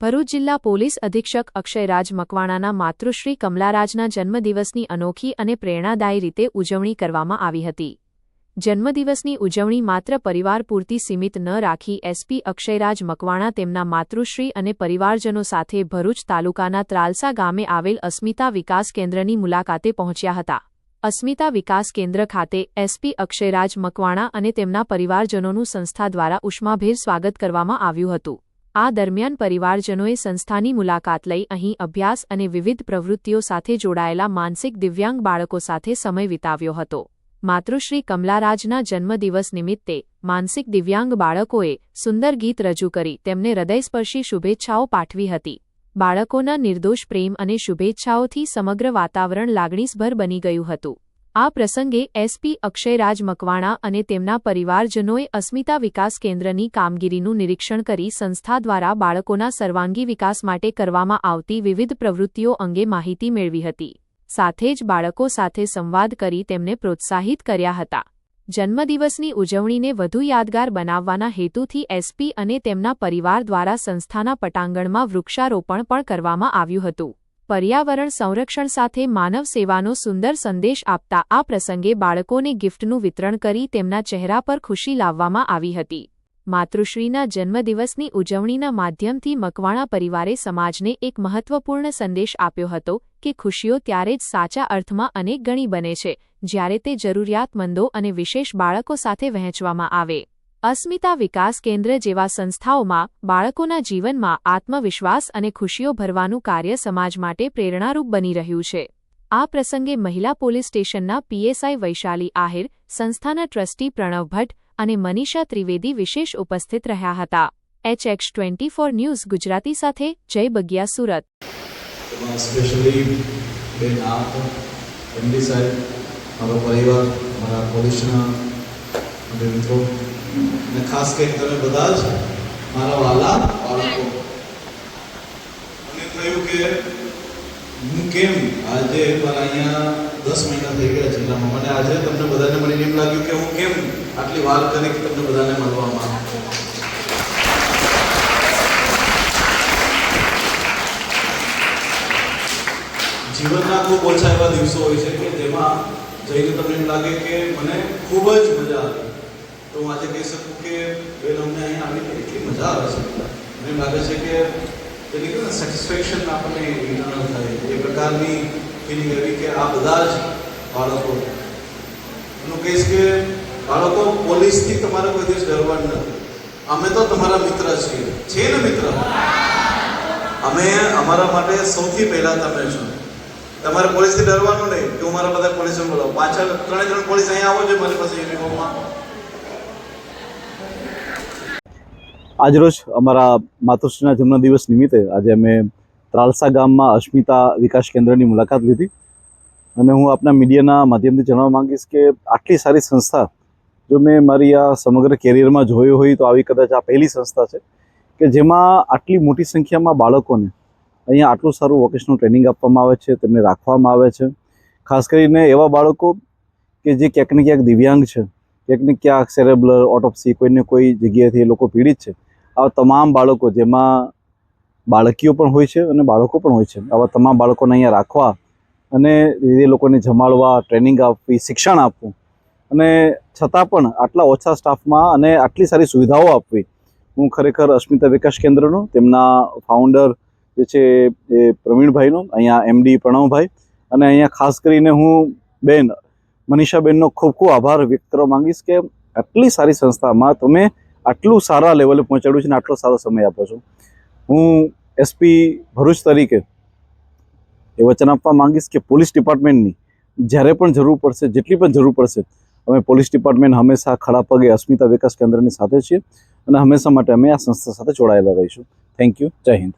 ભરૂચ જિલ્લા પોલીસ અધિક્ષક અક્ષયરાજ મકવાણાના માતૃશ્રી કમલારાજના જન્મદિવસની અનોખી અને પ્રેરણાદાયી રીતે ઉજવણી કરવામાં આવી હતી। જન્મદિવસની ઉજવણી માત્ર પરિવાર પૂરતી સીમિત ન રાખી એસપી અક્ષયરાજ મકવાણા તેમના માતૃશ્રી અને પરિવારજનો સાથે ભરૂચ તાલુકાના ત્રાલસા ગામે આવેલ અસ્મિતા વિકાસ કેન્દ્રની મુલાકાતે પહોંચ્યા હતા। અસ્મિતા વિકાસ કેન્દ્ર ખાતે એસપી અક્ષયરાજ મકવાણા અને તેમના પરિવારજનોનું સંસ્થા દ્વારા ઉષ્માભેર સ્વાગત કરવામાં આવ્યું હતું। આ દરમિયાન પરિવારજનોએ સંસ્થાની મુલાકાત લઈ અહીં અભ્યાસ અને વિવિધ પ્રવૃત્તિઓ સાથે જોડાયેલા માનસિક દિવ્યાંગ બાળકો સાથે સમય વિતાવ્યો હતો। માતૃશ્રી કમલારાજના જન્મદિવસ નિમિત્તે માનસિક દિવ્યાંગ બાળકોએ સુંદર ગીત રજૂ કરી તેમને હૃદયસ્પર્શી શુભેચ્છાઓ પાઠવી હતી। બાળકોના નિર્દોષ પ્રેમ અને શુભેચ્છાઓથી સમગ્ર વાતાવરણ લાગણીસભર બની ગયું હતું। આ પ્રસંગે એસપી અક્ષયરાજ મકવાણા અને તેમના પરિવારજનોએ અસ્મિતા વિકાસ કેન્દ્રની કામગીરીનું નિરીક્ષણ કરી સંસ્થા દ્વારા બાળકોના સર્વાંગી વિકાસ માટે કરવામાં આવતી વિવિધ પ્રવૃત્તિઓ અંગે માહિતી મેળવી હતી। સાથે જ બાળકો સાથે સંવાદ કરી તેમને પ્રોત્સાહિત કર્યા હતા। જન્મદિવસની ઉજવણીને વધુ યાદગાર બનાવવાના હેતુથી એસપી અને તેમના પરિવાર દ્વારા સંસ્થાના પટાંગણમાં વૃક્ષારોપણ પણ કરવામાં આવ્યું હતું। પર્યાવરણ સંરક્ષણ સાથે માનવ સેવાનો સુંદર સંદેશ આપતા આ પ્રસંગે બાળકોને ગિફ્ટનું વિતરણ કરી તેમના ચહેરા પર ખુશી લાવવામાં આવી હતી। માતૃશ્રીના જન્મદિવસની ઉજવણીના માધ્યમથી મકવાણા પરિવારે સમાજને એક મહત્વપૂર્ણ સંદેશ આપ્યો હતો કે ખુશીઓ ત્યારે જ સાચા અર્થમાં અનેક ગણી બને છે જ્યારે તે જરૂરિયાતમંદો અને વિશેષ બાળકો સાથે વહેંચવામાં આવે। અસ્મિતા વિકાસ કેન્દ્ર જેવા સંસ્થાઓમાં બાળકોના જીવનમાં આત્મવિશ્વાસ અને ખુશીઓ ભરવાનું કાર્ય સમાજ માટે પ્રેરણારૂપ બની રહ્યું છે। આ પ્રસંગે મહિલા પોલીસ સ્ટેશનના પીએસઆઈ વૈશાલી આહિર, સંસ્થાના ટ્રસ્ટી પ્રણવ ભટ્ટ અને મનીષા ત્રિવેદી વિશેષ ઉપસ્થિત રહ્યા હતા। HX24 ન્યૂઝ ગુજરાતી સાથે જય બગિયા, સુરત। અને ખાસ કરીને તમે બધા જ મારા વાલા બાળકો, મને થયું કે હું કેમ આજે મારા અહીંયા 10 મહિના થઈ ગયા જિલ્લામાં, મને આજે તમને બધાને મળીને એમ લાગ્યું કે હું કેમ આટલી વાર કરી કે તમને બધાને મળવામાં આવે। જીવનના ખૂબ ઓછા એવા દિવસો હોય છે કે જેમાં જઈને તમને એમ લાગે કે મને ખૂબ જ મજા આવી। તો હું આજે કહી શકું કે બેન અમને અહીંયા આવીને એટલી મજા આવે છે, મને લાગે છે કે તેની કે સેટિસ્ફેક્શન આપણને ઇન્ટરનલ થાય એ પ્રકારની ફિલિંગ એવી કે આ બધા જ બાળકો, હું કહીશ કે બાળકો પોલીસથી તમારે કોઈ દિવસ ડરવાનું નથી। અમે તો તમારા મિત્ર છીએ ને મિત્ર? અમે અમારા માટે સૌથી પહેલાં તમે છો। તમારે પોલીસથી ડરવાનું નહીં કે હું મારા બધા પોલીસને બોલાવું, પાછળ 3 પોલીસ અહીંયા આવો છો મારી પાસે યુનિફોર્મમાં। આજરોજ અમારા માતૃશ્રીના જન્મદિવસ નિમિત્તે આજે અમે ત્રાલસા ગામમાં અસ્મિતા વિકાસ કેન્દ્રની મુલાકાત લીધી અને હું આપના મીડિયાના માધ્યમથી જણાવવા માંગીશ કે આટલી સારી સંસ્થા જો મેં મારી આ સમગ્ર કેરિયરમાં જોયું હોય તો આવી કદાચ આ પહેલી સંસ્થા છે કે જેમાં આટલી મોટી સંખ્યામાં બાળકોને અહીંયા આટલું સારું વોકેશનલ ટ્રેનિંગ આપવામાં આવે છે, તેમને રાખવામાં આવે છે। ખાસ કરીને એવા બાળકો કે જે ક્યાંક ને ક્યાંક દિવ્યાંગ છે, ક્યાંક ને ક્યાંક સેરેબ્રલ ઓટોપ્સી કોઈને કોઈ જગ્યાએથી એ લોકો પીડિત છે। આવા તમામ બાળકો, જેમાં બાળકીઓ પણ હોય છે અને બાળકો પણ હોય છે, આવા તમામ બાળકોને અહીંયા રાખવા અને એ લોકોને જમાડવા, ટ્રેનિંગ આપવી, શિક્ષણ આપવું અને છતાં પણ આટલા ઓછા સ્ટાફમાં અને આટલી સારી સુવિધાઓ આપવી, હું ખરેખર અસ્મિતા વિકાસ કેન્દ્રનો, તેમના ફાઉન્ડર જે છે એ પ્રવીણભાઈનો, અહીંયા MD પ્રણવભાઈ અને અહીંયા ખાસ કરીને હું બેન મનીષાબેનનો ખૂબ ખૂબ આભાર વ્યક્ત કરવા માંગીશ કે આટલી સારી સંસ્થામાં તમે આટલું સારા લેવલે પહોંચાડ્યું છે અને આટલો સારો સમય આપો છો। હું એસપી ભરૂચ તરીકે એ વચન આપવા માંગીશ કે પોલીસ ડિપાર્ટમેન્ટની જ્યારે પણ જરૂર પડશે, જેટલી પણ જરૂર પડશે, અમે પોલીસ ડિપાર્ટમેન્ટ હંમેશા ખડા પગે અસ્મિતા વિકાસ કેન્દ્રની સાથે છીએ અને હંમેશા માટે અમે આ સંસ્થા સાથે જોડાયેલા રહીશું। Thank you. જય હિન્દ।